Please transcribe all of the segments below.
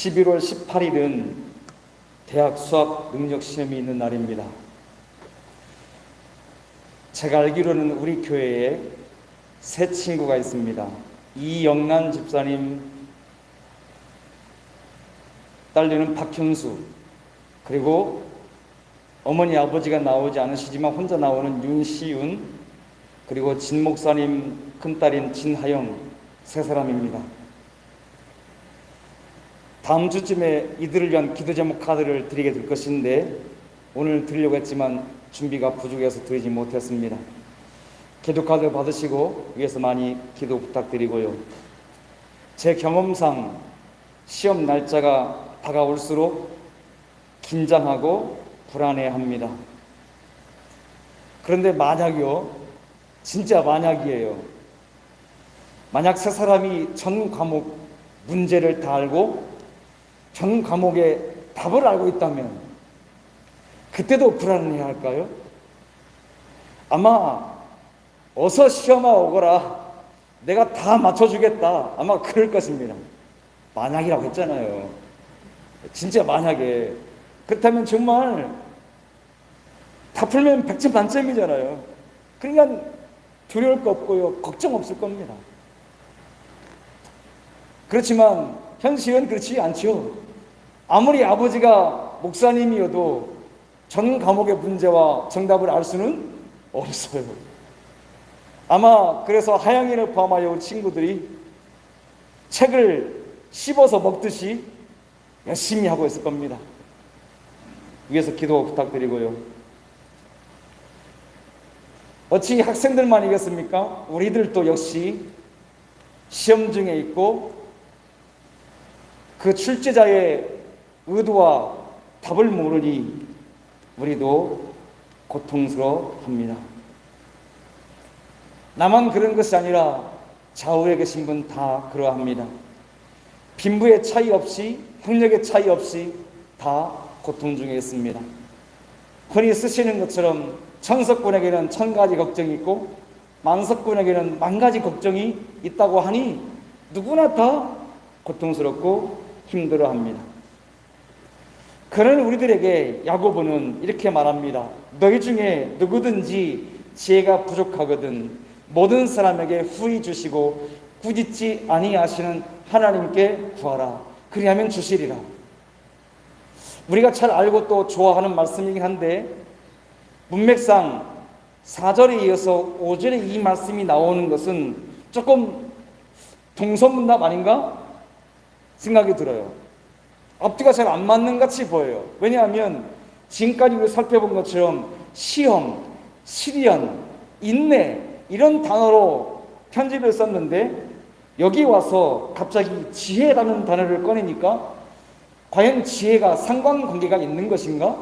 11월 18일은 대학 수학 능력 시험이 있는 날입니다. 제가 알기로는 우리 교회에 세 친구가 있습니다. 이영란 집사님 딸내는 박형수, 그리고 어머니 아버지가 나오지 않으시지만 혼자 나오는 윤시윤, 그리고 진 목사님 큰딸인 진하영, 세 사람입니다. 다음 주쯤에 이들을 위한 기도 제목 카드를 드리게 될 것인데 오늘 드리려고 했지만 준비가 부족해서 드리지 못했습니다. 기도 카드 받으시고 위에서 많이 기도 부탁드리고요. 제 경험상 시험 날짜가 다가올수록 긴장하고 불안해합니다. 그런데 만약이요, 진짜 만약이에요. 만약 세 사람이 전 과목 문제를 다 알고 전 과목의 답을 알고 있다면 그때도 불안해야 할까요? 아마 어서 시험아 오거라, 내가 다 맞춰주겠다, 아마 그럴 것입니다. 만약이라고 했잖아요. 진짜 만약에 그렇다면 정말 다 풀면 100점 만점이잖아요. 그러니까 두려울 거 없고요, 걱정 없을 겁니다. 그렇지만 현실은 그렇지 않죠. 아무리 아버지가 목사님이어도 전 과목의 문제와 정답을 알 수는 없어요. 아마 그래서 하영이를 포함하여 친구들이 책을 씹어서 먹듯이 열심히 하고 있을 겁니다. 위에서 기도 부탁드리고요. 어찌 학생들만이겠습니까? 우리들도 역시 시험 중에 있고 그 출제자의 의도와 답을 모르니 우리도 고통스러워합니다. 나만 그런 것이 아니라 좌우에 계신 분 다 그러합니다. 빈부의 차이 없이, 학력의 차이 없이 다 고통 중에 있습니다. 흔히 쓰시는 것처럼 천석군에게는 1000가지 걱정이 있고 만석군에게는 10,000가지 걱정이 있다고 하니 누구나 다 고통스럽고 힘들어합니다. 그런 우리들에게 야고보는 이렇게 말합니다. 너희 중에 누구든지 지혜가 부족하거든 모든 사람에게 후히 주시고 꾸짖지 아니하시는 하나님께 구하라. 그리하면 주시리라. 우리가 잘 알고 또 좋아하는 말씀이긴 한데 문맥상 4절에 이어서 5절에 이 말씀이 나오는 것은 조금 동서문답 아닌가 생각이 들어요. 앞뒤가 잘 안 맞는 같이 보여요. 왜냐하면 지금까지 우리가 살펴본 것처럼 시험, 시련, 인내 이런 단어로 편집을 썼는데 여기 와서 갑자기 지혜라는 단어를 꺼내니까 과연 지혜가 상관관계가 있는 것인가?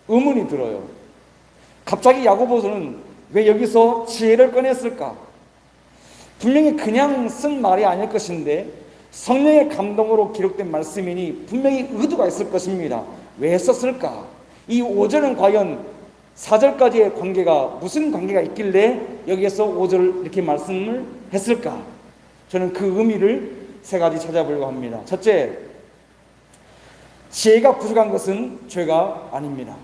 의문이 들어요. 갑자기 야고보서는 왜 여기서 지혜를 꺼냈을까? 분명히 그냥 쓴 말이 아닐 것인데 성령의 감동으로 기록된 말씀이니 분명히 의도가 있을 것입니다. 왜 썼을까? 이 5절은 과연 4절까지의 관계가 무슨 관계가 있길래 여기에서 5절을 이렇게 말씀을 했을까? 저는 그 의미를 세 가지 찾아보려고 합니다. 첫째, 지혜가 부족한 것은 죄가 아닙니다.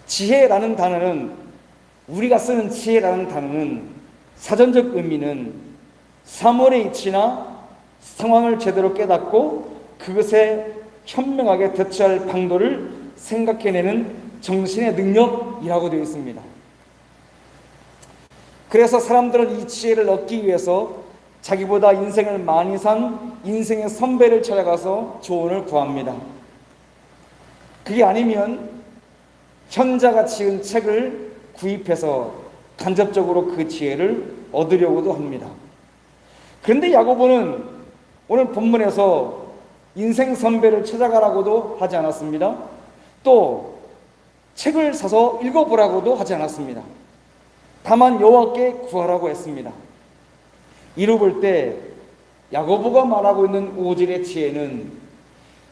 지혜라는 단어는, 우리가 쓰는 지혜라는 단어는 사전적 의미는 사물의 이치나 상황을 제대로 깨닫고 그것에 현명하게 대처할 방도를 생각해내는 정신의 능력이라고 되어 있습니다. 그래서 사람들은 이 지혜를 얻기 위해서 자기보다 인생을 많이 산 인생의 선배를 찾아가서 조언을 구합니다. 그게 아니면 현자가 지은 책을 구입해서 간접적으로 그 지혜를 얻으려고도 합니다. 그런데 야고보는 오늘 본문에서 인생 선배를 찾아가라고도 하지 않았습니다. 또 책을 사서 읽어보라고도 하지 않았습니다. 다만 여호와께 구하라고 했습니다. 이루 볼 때 야고보가 말하고 있는 5절의 지혜는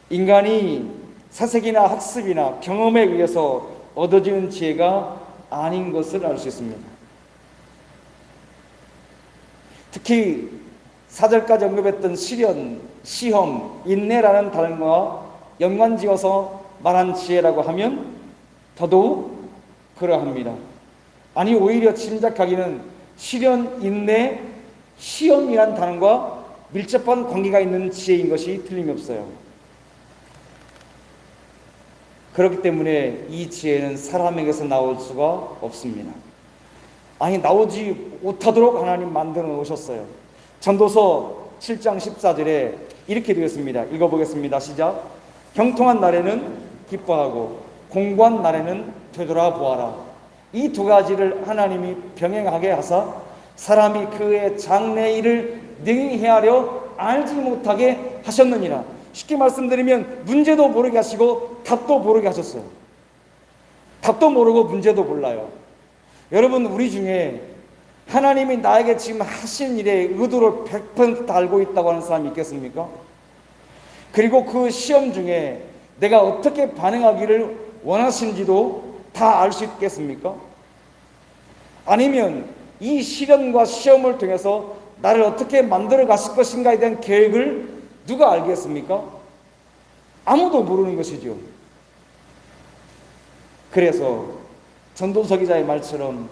인간이 사색이나 학습이나 경험에 의해서 얻어지는 지혜가 아닌 것을 알 수 있습니다. 특히 4절까지 언급했던 시련, 시험, 인내라는 단어와 연관지어서 말한 지혜라고 하면 더더욱 그러합니다. 아니 오히려 짐작하기는 시련, 인내, 시험이란 단어와 밀접한 관계가 있는 지혜인 것이 틀림이 없어요. 그렇기 때문에 이 지혜는 사람에게서 나올 수가 없습니다. 아니 나오지 못하도록 하나님 만들어 놓으셨어요. 전도서 7장 14절에 이렇게 되었습니다. 읽어보겠습니다. 시작. 형통한 날에는 기뻐하고 공고한 날에는 되돌아보아라. 이 두 가지를 하나님이 병행하게 하사 사람이 그의 장래 일을 능히 헤아려 알지 못하게 하셨느니라. 쉽게 말씀드리면 문제도 모르게 하시고 답도 모르게 하셨어요. 답도 모르고 문제도 몰라요. 여러분, 우리 중에 하나님이 나에게 지금 하신 일의 의도를 100% 알고 있다고 하는 사람이 있겠습니까? 그리고 그 시험 중에 내가 어떻게 반응하기를 원하시는지도 다 알 수 있겠습니까? 아니면 이 시련과 시험을 통해서 나를 어떻게 만들어 가실 것인가에 대한 계획을 누가 알겠습니까? 아무도 모르는 것이죠. 그래서 전도서 기자의 말처럼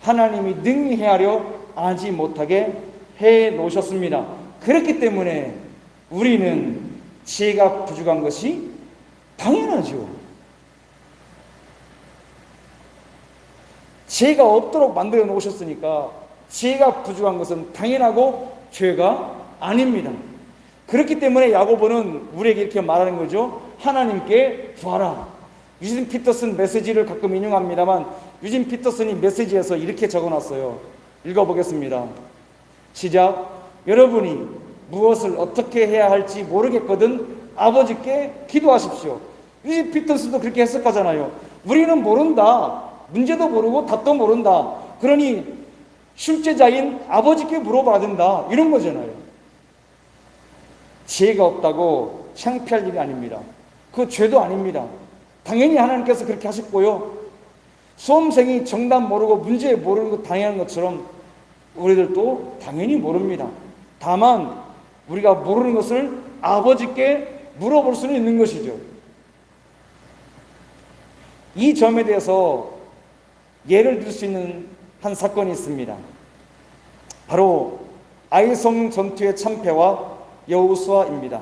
하나님이 능히 헤아려 알지 못하게 해 놓으셨습니다. 그렇기 때문에 우리는 지혜가 부족한 것이 당연하죠. 지혜가 없도록 만들어 놓으셨으니까 지혜가 부족한 것은 당연하고 죄가 아닙니다. 그렇기 때문에 야고보는 우리에게 이렇게 말하는 거죠. 하나님께 구하라. 유진 피터슨 메시지를 가끔 인용합니다만 유진 피터슨이 메시지에서 이렇게 적어놨어요. 읽어보겠습니다. 시작. 여러분이 무엇을 어떻게 해야 할지 모르겠거든 아버지께 기도하십시오. 유진 피터슨도 그렇게 해석하잖아요. 우리는 모른다. 문제도 모르고 답도 모른다. 그러니 출제자인 아버지께 물어봐야 된다. 이런 거잖아요. 지혜가 없다고 창피할 일이 아닙니다. 그 죄도 아닙니다. 당연히 하나님께서 그렇게 하셨고요. 수험생이 정답 모르고 문제 모르는 것 당연한 것처럼 우리들도 당연히 모릅니다. 다만 우리가 모르는 것을 아버지께 물어볼 수는 있는 것이죠. 이 점에 대해서 예를 들 수 있는 한 사건이 있습니다. 바로 아이성 전투의 참패와 여호수아입니다.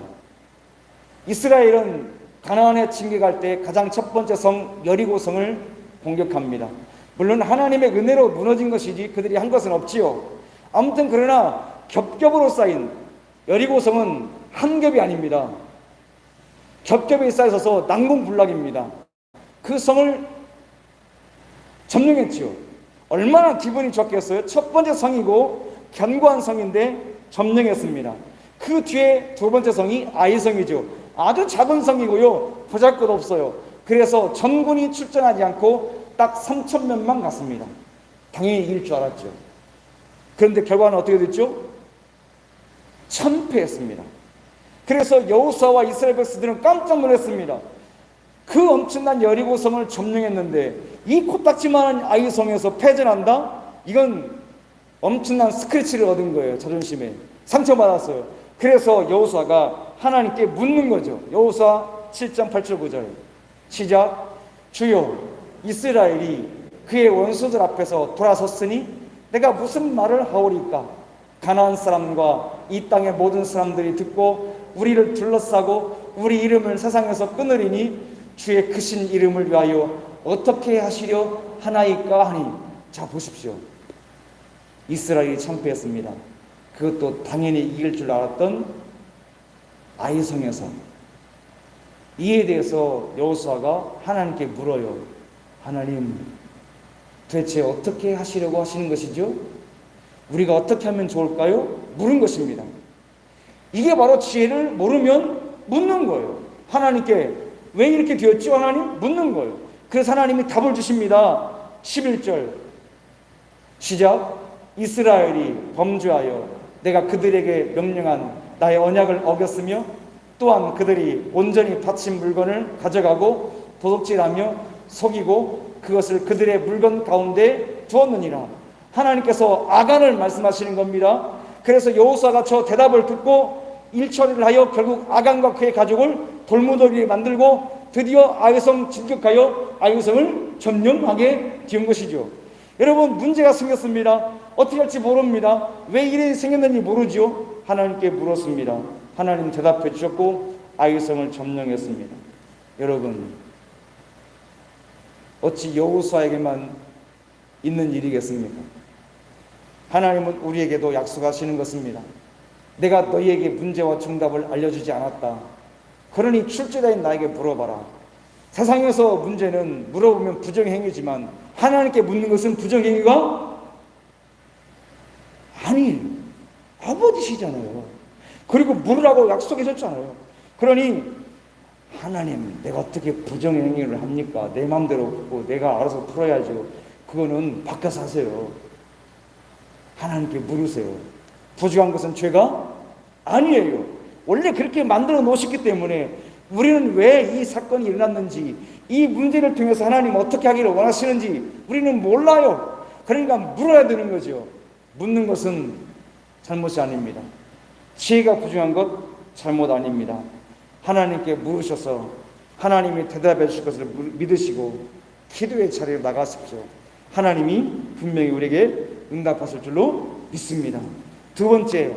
이스라엘은 가나안에 진격할 때 가장 첫 번째 성 여리고성을 공격합니다. 물론 하나님의 은혜로 무너진 것이지 그들이 한 것은 없지요. 아무튼 그러나 겹겹으로 쌓인 여리고성은 한 겹이 아닙니다. 겹겹이 쌓여서 난공불락입니다. 그 성을 점령했지요. 얼마나 기분이 좋겠어요. 첫 번째 성이고 견고한 성인데 점령했습니다. 그 뒤에 두 번째 성이 아이성이죠. 아주 작은 성이고요. 보잘것없어요. 그래서 전군이 출전하지 않고 딱 3,000명만 갔습니다. 당연히 이길 줄 알았죠. 그런데 결과는 어떻게 됐죠? 참패했습니다. 그래서 여호수아와 이스라엘 백성들은 깜짝 놀랐습니다. 그 엄청난 여리고성을 점령했는데 이 코딱지만한 아이성에서 패전한다? 이건 엄청난 스크래치를 얻은 거예요. 자존심에 상처받았어요. 그래서 여호수아가 하나님께 묻는 거죠. 여호수아 7장 8절 9절 시작. 주여, 이스라엘이 그의 원수들 앞에서 돌아섰으니 내가 무슨 말을 하오리까? 가나안 사람과 이 땅의 모든 사람들이 듣고 우리를 둘러싸고 우리 이름을 세상에서 끊으리니 주의 크신 이름을 위하여 어떻게 하시려 하나이까 하니. 자, 보십시오. 이스라엘이 참패했습니다. 그것도 당연히 이길 줄 알았던 아이성에서. 이에 대해서 여호수아가 하나님께 물어요. 하나님, 도대체 어떻게 하시려고 하시는 것이죠? 우리가 어떻게 하면 좋을까요? 물은 것입니다. 이게 바로 지혜를 모르면 묻는 거예요. 하나님께 왜 이렇게 되었죠? 하나님? 묻는 거예요. 그래서 하나님이 답을 주십니다. 11절 시작. 이스라엘이 범죄하여 내가 그들에게 명령한 나의 언약을 어겼으며 또한 그들이 온전히 바친 물건을 가져가고 도둑질하며 속이고 그것을 그들의 물건 가운데 두었느니라. 하나님께서 아간을 말씀하시는 겁니다. 그래서 여호수아가 저 대답을 듣고 일처리를 하여 결국 아간과 그의 가족을 돌무더기에 만들고 드디어 아이성 진격하여 아이성을 점령하게 된 것이죠. 여러분, 문제가 생겼습니다. 어떻게 할지 모릅니다. 왜 일이 생겼는지 모르죠. 하나님께 물었습니다. 하나님 대답해 주셨고 아이성을 점령했습니다. 여러분, 어찌 여호수아에게만 있는 일이겠습니까? 하나님은 우리에게도 약속하시는 것입니다. 내가 너희에게 문제와 정답을 알려주지 않았다. 그러니 출제자인 나에게 물어봐라. 세상에서 문제는 물어보면 부정행위지만 하나님께 묻는 것은 부정행위가 아니에요. 아버지시잖아요. 그리고 물으라고 약속해 줬잖아요. 그러니 하나님, 내가 어떻게 부정행위를 합니까? 내 마음대로 묻고 내가 알아서 풀어야죠. 그거는 바꿔서 하세요. 하나님께 물으세요. 부정한 것은 죄가 아니에요. 원래 그렇게 만들어 놓으셨기 때문에 우리는 왜 이 사건이 일어났는지, 이 문제를 통해서 하나님 어떻게 하기를 원하시는지 우리는 몰라요. 그러니까 물어야 되는 거죠. 묻는 것은 잘못이 아닙니다. 지혜가 부정한 것 잘못 아닙니다. 하나님께 물으셔서 하나님이 대답해 주실 것을 믿으시고 기도의 자리로 나가십시오. 하나님이 분명히 우리에게 응답하실 줄로 믿습니다. 두 번째,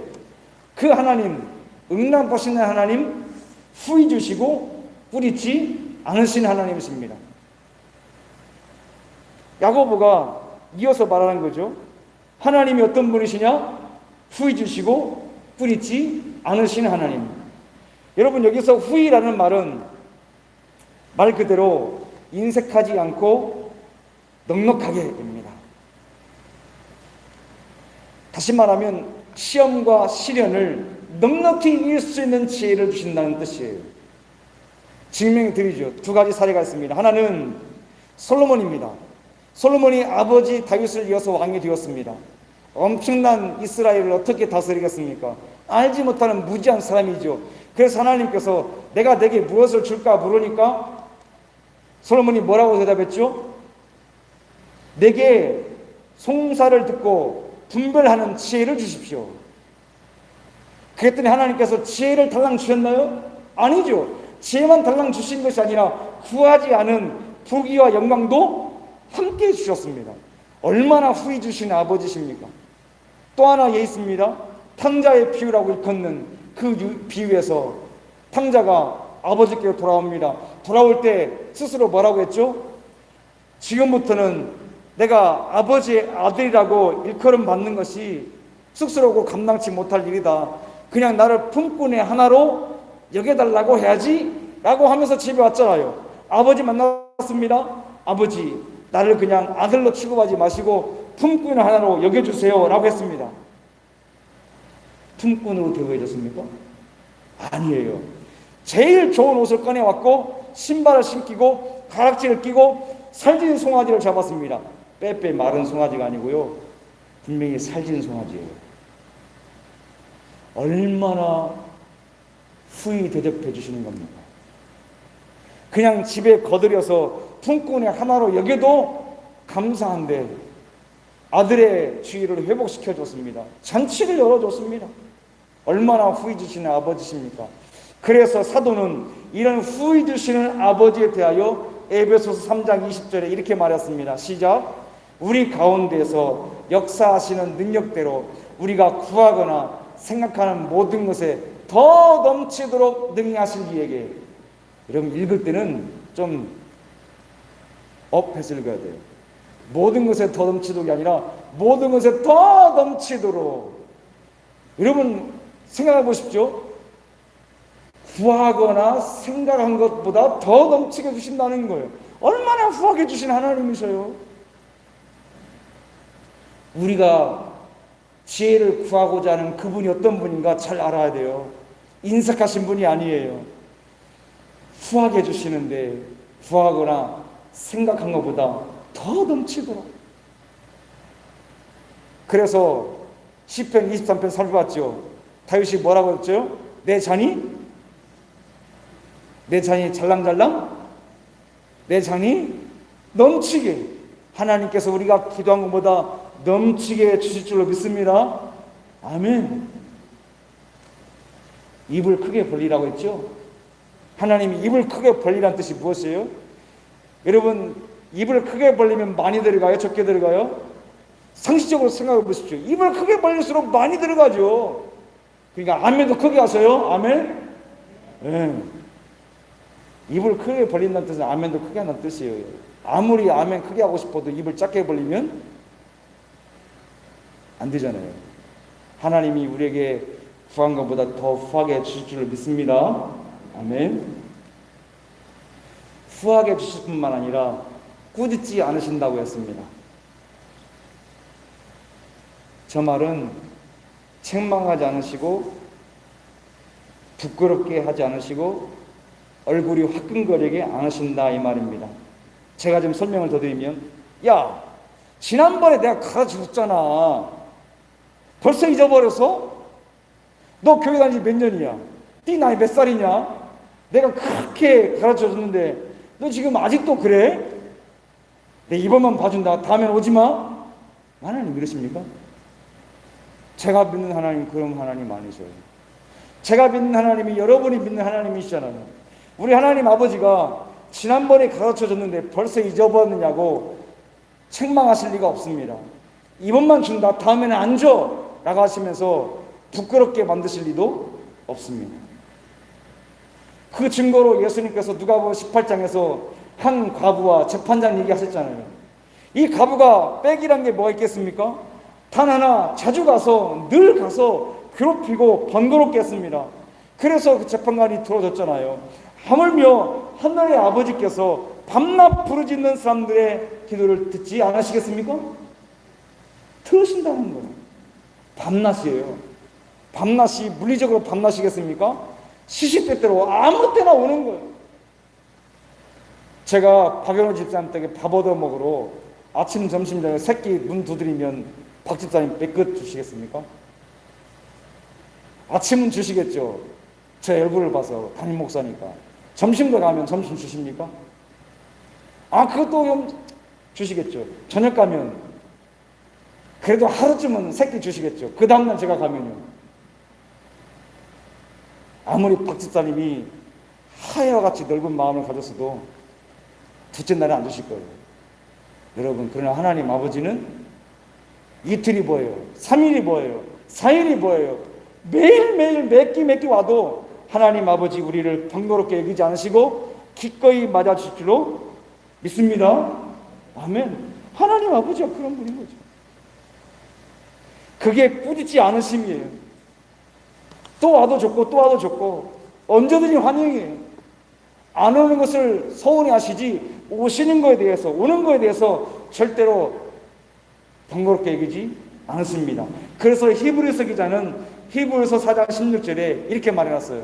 그 하나님, 응답하시는 하나님, 후히 주시고 뿌리지 않으신 하나님이십니다. 야고보가 이어서 말하는 거죠. 하나님이 어떤 분이시냐? 후히 주시고 뿌리지 않으신 하나님. 여러분, 여기서 후히라는 말은 말 그대로 인색하지 않고 넉넉하게 됩니다. 다시 말하면 시험과 시련을 넉넉히 이길 수 있는 지혜를 주신다는 뜻이에요. 증명해 드리죠. 두 가지 사례가 있습니다. 하나는 솔로몬입니다. 솔로몬이 아버지 다윗을 이어서 왕이 되었습니다. 엄청난 이스라엘을 어떻게 다스리겠습니까? 알지 못하는 무지한 사람이죠. 그래서 하나님께서 내가 내게 무엇을 줄까 물으니까 솔로몬이 뭐라고 대답했죠? 내게 송사를 듣고 분별하는 지혜를 주십시오. 그랬더니 하나님께서 지혜를 달랑 주셨나요? 아니죠. 지혜만 달랑 주신 것이 아니라 구하지 않은 부귀와 영광도 함께 주셨습니다. 얼마나 후히 주신 아버지십니까? 또 하나 예 있습니다. 탕자의 비유라고 일컫는 그 비유에서 탕자가 아버지께 돌아옵니다. 돌아올 때 스스로 뭐라고 했죠? 지금부터는 내가 아버지의 아들이라고 일컬음 받는 것이 쑥스러우고 감당치 못할 일이다. 그냥 나를 품꾼의 하나로 여겨달라고 해야지 라고 하면서 집에 왔잖아요. 아버지 만났습니다. 아버지, 나를 그냥 아들로 취급하지 마시고 품꾼의 하나로 여겨주세요 라고 했습니다. 품꾼으로 대우해줬습니까? 아니에요. 제일 좋은 옷을 꺼내왔고 신발을 신기고 가락지를 끼고 살찐 송아지를 잡았습니다. 빼빼 마른 송아지가 아니고요, 분명히 살찐 송아지예요. 얼마나 후히 대접해 주시는 겁니까? 그냥 집에 거들여서 품꾼의 하나로 여겨도 감사한데 아들의 지위를 회복시켜 줬습니다. 잔치를 열어줬습니다. 얼마나 후히 주시는 아버지십니까? 그래서 사도는 이런 후히 주시는 아버지에 대하여 에베소서 3장 20절에 이렇게 말했습니다. 시작. 우리 가운데서 역사하시는 능력대로 우리가 구하거나 생각하는 모든 것에 더 넘치도록 능히 하신 이에게. 여러분, 읽을 때는 좀 업해서 읽어야 돼요. 모든 것에 더 넘치도록이 아니라 모든 것에 더 넘치도록. 여러분 생각해 보십시오. 구하거나 생각한 것보다 더 넘치게 주신다는 거예요. 얼마나 후하게 주신 하나님이셔요. 우리가 지혜를 구하고자 하는 그분이 어떤 분인가 잘 알아야 돼요. 인색하신 분이 아니에요. 후하게 주시는데 구하거나 생각한 것보다 더 넘치도록. 그래서 시편 23편 살펴봤죠. 다윗이 뭐라고 했죠? 내 잔이 잘랑잘랑, 내 잔이 넘치게. 하나님께서 우리가 기도한 것보다 넘치게 주실 줄로 믿습니다. 아멘. 입을 크게 벌리라고 했죠. 하나님이 입을 크게 벌리라는 뜻이 무엇이에요? 여러분, 입을 크게 벌리면 많이 들어가요? 적게 들어가요? 상식적으로 생각해 보십시오. 입을 크게 벌릴수록 많이 들어가죠. 그러니까 아멘도 크게 하세요. 아멘. 네. 입을 크게 벌린다는 뜻은 아멘도 크게 하는 뜻이에요. 아무리 아멘 크게 하고 싶어도 입을 작게 벌리면 안 되잖아요. 하나님이 우리에게 구한 것보다 더 후하게 주실 줄 믿습니다. 아멘. 후하게 주실 뿐만 아니라 꾸짖지 않으신다고 했습니다. 저 말은 책망하지 않으시고 부끄럽게 하지 않으시고 얼굴이 화끈거리게 않으신다 이 말입니다. 제가 좀 설명을 더 드리면, 야, 지난번에 내가 가르쳐줬잖아. 벌써 잊어버렸어? 너 교회 다닌 지 몇 년이야? 네 나이 몇 살이냐? 내가 그렇게 가르쳐줬는데 너 지금 아직도 그래? 내 이번만 봐준다. 다음엔 오지마. 하나님 이러십니까? 제가 믿는 하나님 그런 하나님 아니셔요. 제가 믿는 하나님이 여러분이 믿는 하나님이시잖아요. 우리 하나님 아버지가 지난번에 가르쳐줬는데 벌써 잊어버렸느냐고 책망하실 리가 없습니다. 이번만 준다. 다음에는 안 줘. 라고 하시면서 부끄럽게 만드실 리도 없습니다. 그 증거로 예수님께서 누가복음 18장에서 한 과부와 재판장 얘기하셨잖아요. 이 과부가 빽이란 게 뭐가 있겠습니까? 단 하나 자주 가서 늘 가서 괴롭히고 번거롭게 했습니다. 그래서 그 재판관이 들어줬잖아요. 하물며 하늘의 아버지께서 밤낮 부르짖는 사람들의 기도를 듣지 않으시겠습니까? 들으신다는 거예요. 밤낮이에요. 밤낮이 물리적으로 밤낮이겠습니까? 시시때때로 아무 때나 오는 거예요. 제가 박연호 집사님 댁에 밥 얻어 먹으러 아침, 점심, 저녁 새끼 문 두드리면 박 집사님 뺏겨 주시겠습니까? 아침은 주시겠죠. 제 얼굴을 봐서 담임 목사니까. 점심도 가면 점심 주십니까? 아, 그것도 주시겠죠. 저녁 가면 그래도 하루쯤은 새끼 주시겠죠. 그 다음날 제가 가면요. 아무리 박 집사님이 하야와 같이 넓은 마음을 가졌어도 둘째 날에 안 주실 거예요. 여러분, 그러나 하나님 아버지는 이틀이 뭐예요? 3일이 뭐예요? 4일이 뭐예요? 매일매일 몇 끼 와도 하나님 아버지 우리를 번거롭게 여기지 않으시고 기꺼이 맞아주실 줄로 믿습니다. 아멘. 하나님 아버지가 그런 분인 거죠. 그게 꾸짖지 않으심이에요. 또 와도 좋고 또 와도 좋고 언제든지 환영이에요. 안 오는 것을 서운해 하시지 오시는 거에 대해서, 오는 거에 대해서 절대로 번거롭게 여기지 않습니다. 그래서 히브리서 기자는 히브리서 4장 16절에 이렇게 말해놨어요.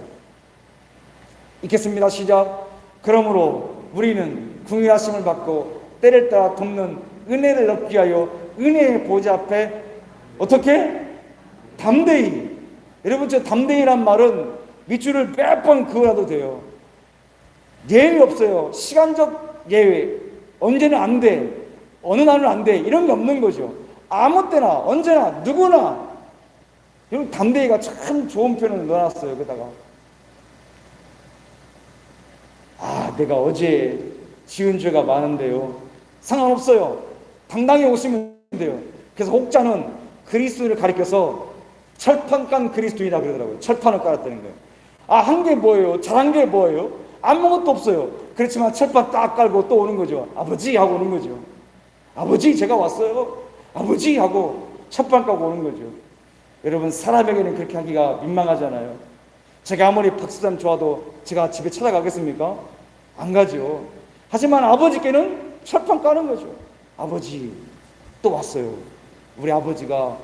읽겠습니다. 시작. 그러므로 우리는 긍휼하심을 받고 때를 따라 돕는 은혜를 얻기 위하여 은혜의 보좌 앞에 어떻게? 담대히. 여러분, 저 담대히란 말은 밑줄을 몇 번 그어놔도 돼요. 예외 없어요. 시간적 예외. 언제는 안 돼. 어느 날은 안 돼. 이런 게 없는 거죠. 아무 때나 언제나 누구나. 여러분, 담대히가 참 좋은 표현을 넣어놨어요. 여기다가. 아, 내가 어제 지은 죄가 많은데요. 상관없어요. 당당히 오시면 돼요. 그래서 혹자는 그리스도를 가리켜서 철판 깐 그리스도이다 그러더라고요. 철판을 깔았다는 거예요. 아, 한 게 뭐예요? 잘한 게 뭐예요? 아무것도 없어요. 그렇지만 철판 딱 깔고 또 오는 거죠. 아버지 하고 오는 거죠. 아버지, 제가 왔어요. 아버지 하고 철판 깔고 오는 거죠. 여러분, 사람에게는 그렇게 하기가 민망하잖아요. 제가 아무리 박수담 좋아도 제가 집에 찾아가겠습니까? 안 가죠. 하지만 아버지께는 철판 까는 거죠. 아버지, 또 왔어요. 우리 아버지가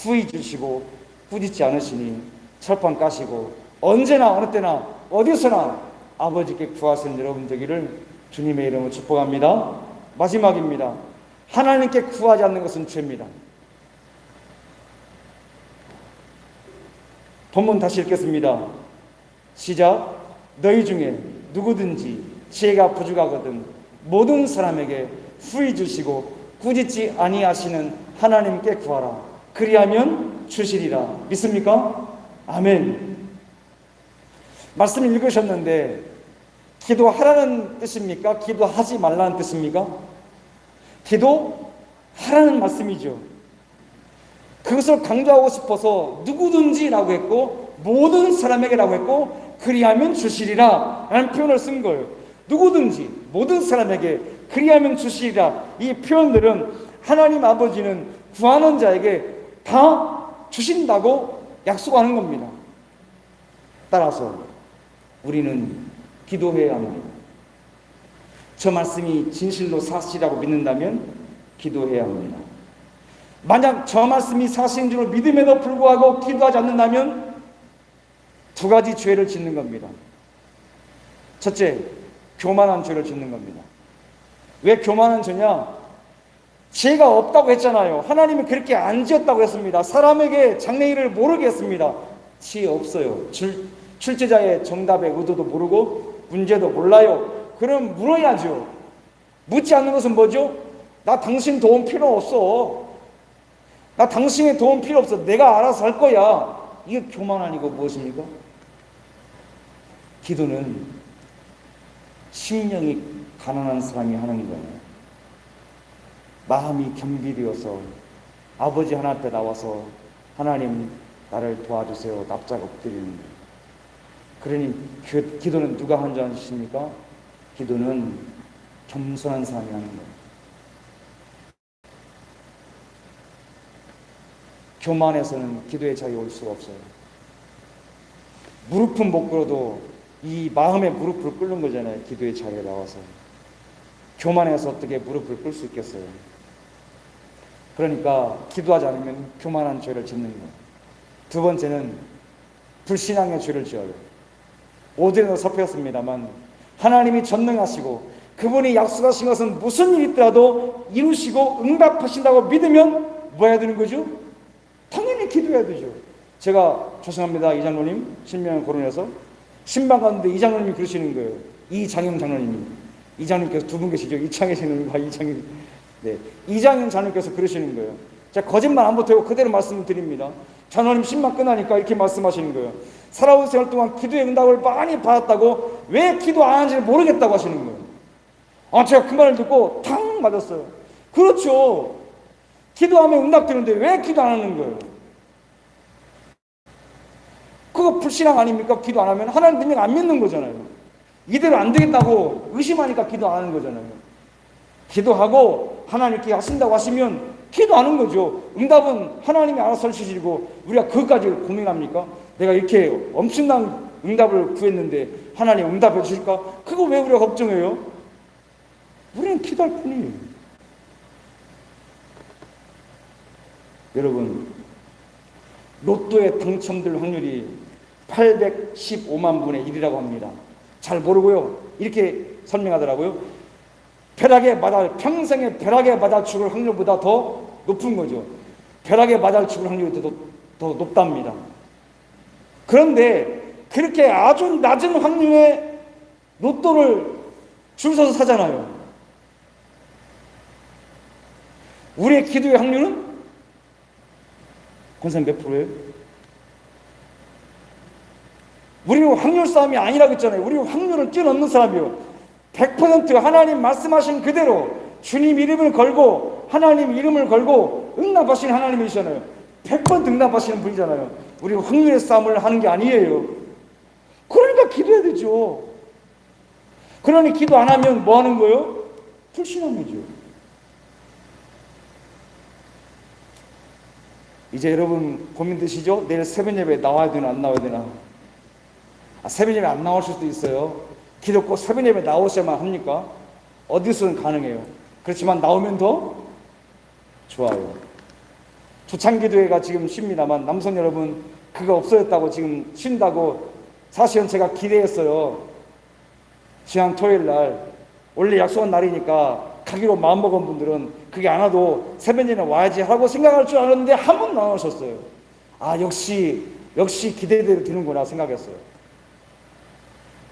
후히 주시고 꾸짖지 않으시니 철판 까시고 언제나 어느 때나 어디서나 아버지께 구하시는 여러분 되기를 주님의 이름으로 축복합니다. 마지막입니다. 하나님께 구하지 않는 것은 죄입니다. 본문 다시 읽겠습니다. 시작. 너희 중에 누구든지 지혜가 부족하거든 모든 사람에게 후히 주시고 꾸짖지 아니하시는 하나님께 구하라. 그리하면 주시리라. 믿습니까? 아멘. 말씀 읽으셨는데 기도하라는 뜻입니까? 기도하지 말라는 뜻입니까? 기도하라는 말씀이죠. 그것을 강조하고 싶어서 누구든지라고 했고 모든 사람에게라고 했고 그리하면 주시리라 라는 표현을 쓴 거예요. 누구든지 모든 사람에게 그리하면 주시리라. 이 표현들은 하나님 아버지는 구하는 자에게 다 주신다고 약속하는 겁니다. 따라서 우리는 기도해야 합니다. 저 말씀이 진실로 사실이라고 믿는다면 기도해야 합니다. 만약 저 말씀이 사실인 줄 믿음에도 불구하고 기도하지 않는다면 두 가지 죄를 짓는 겁니다. 첫째, 교만한 죄를 짓는 겁니다. 왜 교만한 죄냐? 죄가 없다고 했잖아요. 하나님이 그렇게 안 지었다고 했습니다. 사람에게 장래일을 모르게 했습니다. 죄 없어요. 출제자의 정답의 의도도 모르고 문제도 몰라요. 그럼 물어야죠. 묻지 않는 것은 뭐죠? 나 당신 도움 필요 없어. 나 당신의 도움 필요 없어. 내가 알아서 할 거야. 이게 교만 아니고 무엇입니까? 기도는 심령이 가난한 사람이 하는 거예요. 마음이 겸비되어서 아버지 하나님 앞에 나와서 하나님 나를 도와주세요. 납작 엎드리는 거예요. 그러니 기도는 누가 하는 줄 아십니까? 기도는 겸손한 사람이 하는 거예요. 교만해서는 기도의 자리에 올 수가 없어요. 무릎은 못 꿇어도 이 마음의 무릎을 꿇는 거잖아요. 기도의 자리에 나와서. 교만해서 어떻게 무릎을 꿇을 수 있겠어요? 그러니까 기도하지 않으면 교만한 죄를 짓는 거예요. 두 번째는 불신앙의 죄를 지어요. 5절에도 살폈습니다만 하나님이 전능하시고 그분이 약속하신 것은 무슨 일이 있더라도 이루시고 응답하신다고 믿으면 뭐 해야 되는 거죠? 당연히 기도해야 되죠. 제가 죄송합니다. 이장로님 신명을 거론해서 신방 갔는데 이장로님이 그러시는 거예요. 이장영 장로님이. 이장님께서 두 분 계시죠. 이창희 장로님과 이장인. 네, 이장인 장로님께서 그러시는 거예요. 제가 거짓말 안 보태고 그대로 말씀을 드립니다. 장로님 신방 끝나니까 이렇게 말씀하시는 거예요. 살아온 생활 동안 기도의 응답을 많이 받았다고 왜 기도 안 하는지 모르겠다고 하시는 거예요. 제가 그 말을 듣고 탕 맞았어요. 그렇죠. 기도하면 응답되는데 왜 기도 안 하는 거예요? 그거 불신앙 아닙니까? 기도 안 하면 하나님 능력 안 믿는 거잖아요. 이대로 안 되겠다고 의심하니까 기도 안 하는 거잖아요. 기도하고 하나님께 하신다고 하시면 기도하는 거죠. 응답은 하나님이 알아서 해주시고 우리가 그것까지 고민합니까? 내가 이렇게 엄청난 응답을 구했는데 하나님 응답해 주실까? 그거 왜 우리가 걱정해요? 우리는 기도할 뿐이에요. 여러분, 로또에 당첨될 확률이 815만 분의 1이라고 합니다. 잘 모르고요. 이렇게 설명하더라고요. 벼락에 맞아 평생에 벼락에 맞아 죽을 확률보다 더 높은 거죠. 벼락에 맞아 죽을 확률이 더 높답니다. 그런데 그렇게 아주 낮은 확률의 로또를 줄 서서 사잖아요. 우리의 기도의 확률은 권사님 몇 프로예요? 우리는 확률 싸움이 아니라고 했잖아요. 우리는 확률을 뛰어넘는 사람이요. 100% 하나님 말씀하신 그대로 주님 이름을 걸고 하나님 이름을 걸고 응답하시는 하나님이시잖아요. 100% 응답하시는 분이잖아요. 우리는 확률의 싸움을 하는 게 아니에요. 그러니까 기도해야 되죠. 그러니 기도 안 하면 뭐 하는 거예요? 불신앙이죠. 이제 여러분 고민되시죠? 내일 새벽 예배 나와야 되나 안 나와야 되나? 새벽 예배 안 나올 수도 있어요. 기도 꼭 새벽 예배 나오셔야만 합니까? 어디서든 가능해요. 그렇지만 나오면 더 좋아요. 초창기도회가 지금 쉽니다만 남성 여러분 그거 없어졌다고 지금 쉰다고 사실은 제가 기대했어요. 지난 토요일 날 원래 약속한 날이니까 가기로 마음먹은 분들은 그게 안 와도 새벽 예배 와야지 하고 생각할 줄 알았는데 한 번도 안 오셨어요. 역시 기대대로 되는구나 생각했어요.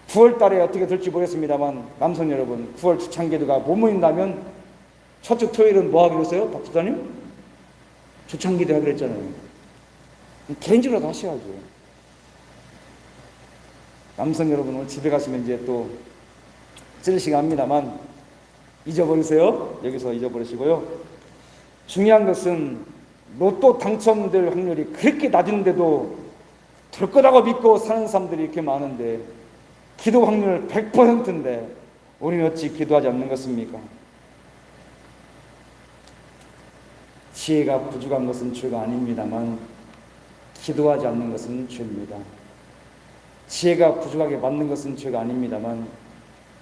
9월 달에 어떻게 될지 모르겠습니다만 남성 여러분 9월 초창기도가 못 모인다면 첫째 토요일은 뭐 하기로 했어요? 박 부사님? 초창기도 하기로 했잖아요. 개인적으로 하셔야죠. 남성 여러분은 집에 가시면 이제 또 찌르시가 합니다만 잊어버리세요. 여기서 잊어버리시고요. 중요한 것은 로또 당첨될 확률이 그렇게 낮은데도 될 거라고 믿고 사는 사람들이 이렇게 많은데, 기도 확률 100%인데 우리는 어찌 기도하지 않는 것입니까? 지혜가 부족한 것은 죄가 아닙니다만 기도하지 않는 것은 죄입니다. 지혜가 부족하게 만든 것은 죄가 아닙니다만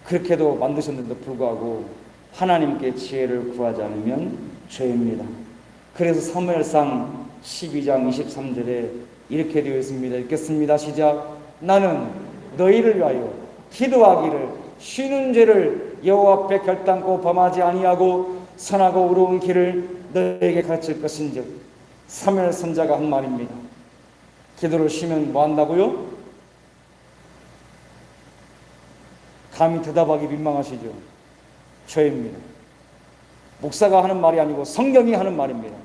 그렇게도 만드셨는데도 불구하고 하나님께 지혜를 구하지 않으면 죄입니다. 그래서 사무엘상 12장 23절에 이렇게 되어 있습니다. 읽겠습니다. 시작. 나는 너희를 위하여 기도하기를 쉬는 죄를 여호와 앞에 결단코 범하지 아니하고 선하고 의로운 길을 너에게 가르칠 것인즉. 사무엘 선자가 한 말입니다. 기도를 쉬면 뭐 한다고요? 감히 대답하기 민망하시죠? 죄입니다. 목사가 하는 말이 아니고 성경이 하는 말입니다.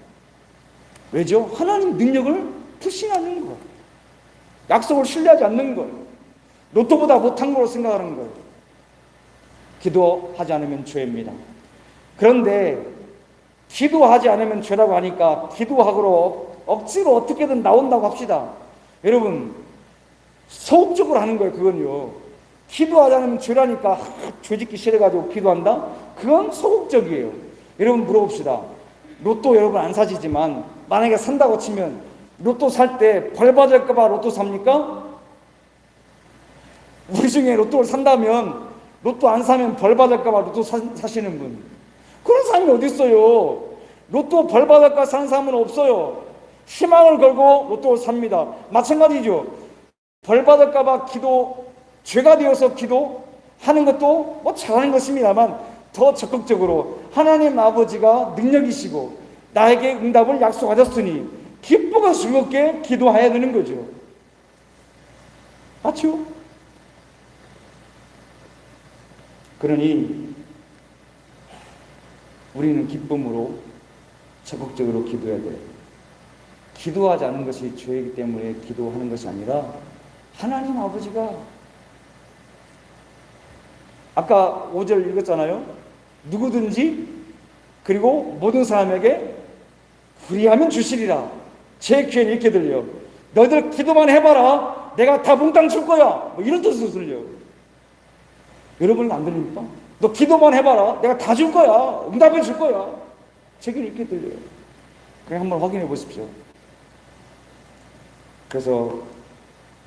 왜죠? 하나님 능력을 불신하는 것, 약속을 신뢰하지 않는 것, 로또보다 못한 걸로 생각하는 것, 기도하지 않으면 죄입니다. 그런데 기도하지 않으면 죄라고 하니까 기도하고 억지로 어떻게든 나온다고 합시다. 여러분, 소극적으로 하는 거예요. 그건요, 기도하지 않으면 죄라니까 죄 짓기 싫어가지고 기도한다? 그건 소극적이에요. 여러분 물어봅시다. 로또 여러분 안 사시지만 만약에 산다고 치면 로또 살 때 벌 받을까봐 로또 삽니까? 우리 중에 로또를 산다면 로또 안 사면 벌 받을까봐 로또 사시는 분, 그런 사람이 어디 있어요? 로또 벌 받을까 사는 사람은 없어요. 희망을 걸고 로또를 삽니다. 마찬가지죠. 벌 받을까봐 기도, 죄가 되어서 기도하는 것도 뭐 잘하는 것입니다만 더 적극적으로 하나님 아버지가 능력이시고 나에게 응답을 약속하셨으니 기쁘고 즐겁게 기도해야 되는 거죠. 맞죠? 그러니 우리는 기쁨으로 적극적으로 기도해야 돼요. 기도하지 않는 것이 죄이기 때문에 기도하는 것이 아니라 하나님 아버지가, 아까 5절 읽었잖아요. 누구든지 그리고 모든 사람에게 구리하면 주시리라. 제 귀엔 이렇게 들려. 너희들 기도만 해봐라. 내가 다 몽땅 줄 거야. 뭐 이런 뜻으로 들려. 여러분은 안 들립니까? 너 기도만 해봐라. 내가 다 줄 거야. 응답해 줄 거야. 제 귀엔 이렇게 들려요. 그냥 한번 확인해 보십시오. 그래서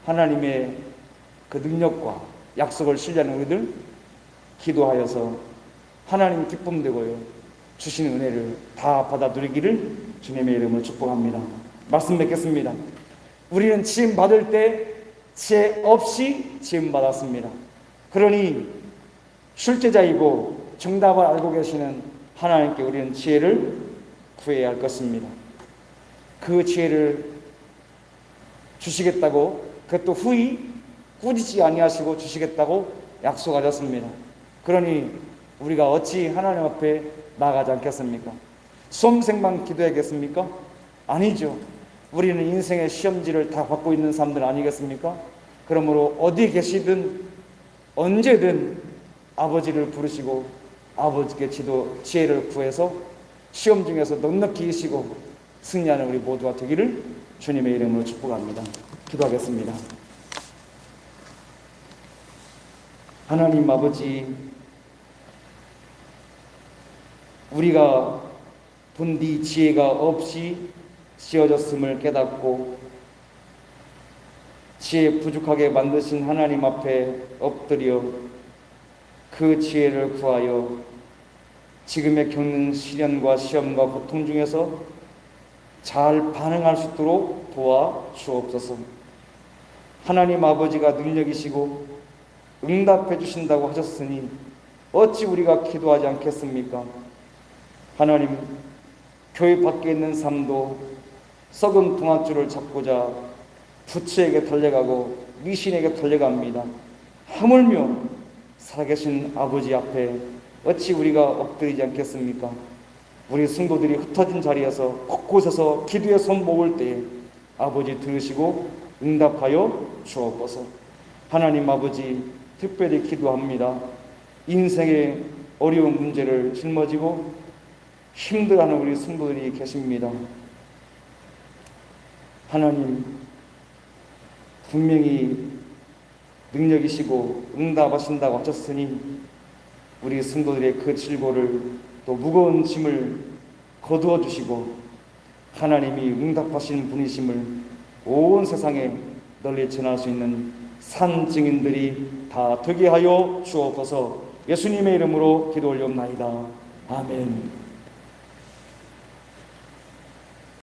하나님의 그 능력과 약속을 신뢰하는 우리들 기도하여서 하나님 기쁨 되고요, 주시는 은혜를 다 받아 누리기를 주님의 이름으로 축복합니다. 말씀 뵙겠습니다. 우리는 지음 받을 때 지혜 없이 지음 받았습니다. 그러니 출제자이고 정답을 알고 계시는 하나님께 우리는 지혜를 구해야 할 것입니다. 그 지혜를 주시겠다고, 그것도 후히 꾸짖지 아니하시고 주시겠다고 약속하셨습니다. 그러니 우리가 어찌 하나님 앞에 나아가지 않겠습니까? 수험생만 기도하겠습니까? 아니죠. 우리는 인생의 시험지를 다 받고 있는 사람들 아니겠습니까? 그러므로 어디 계시든 언제든 아버지를 부르시고 아버지께 지혜를 구해서 시험 중에서 넉넉히 이기시고 승리하는 우리 모두가 되기를 주님의 이름으로 축복합니다. 기도하겠습니다. 하나님 아버지, 우리가 본디 지혜가 없이 지어졌음을 깨닫고 지혜 부족하게 만드신 하나님 앞에 엎드려 그 지혜를 구하여 지금의 겪는 시련과 시험과 고통 중에서 잘 반응할 수 있도록 도와 주옵소서. 하나님 아버지가 능력이시고 응답해 주신다고 하셨으니 어찌 우리가 기도하지 않겠습니까? 하나님, 교회 밖에 있는 삶도 썩은 동아줄을 잡고자 부처에게 달려가고 미신에게 달려갑니다. 하물며 살아계신 아버지 앞에 어찌 우리가 엎드리지 않겠습니까? 우리 성도들이 흩어진 자리에서 곳곳에서 기도의 손 모을 때에 아버지 들으시고 응답하여 주옵소서. 하나님 아버지, 특별히 기도합니다. 인생의 어려운 문제를 짊어지고 힘들어하는 우리 성도들이 계십니다. 하나님, 분명히 능력이시고 응답하신다고 하셨으니 우리 성도들의 그 질고를 또 무거운 짐을 거두어 주시고 하나님이 응답하신 분이심을 온 세상에 널리 전할 수 있는 산 증인들이 다 되게 하여 주옵소서. 예수님의 이름으로 기도 올려옵나이다. 아멘.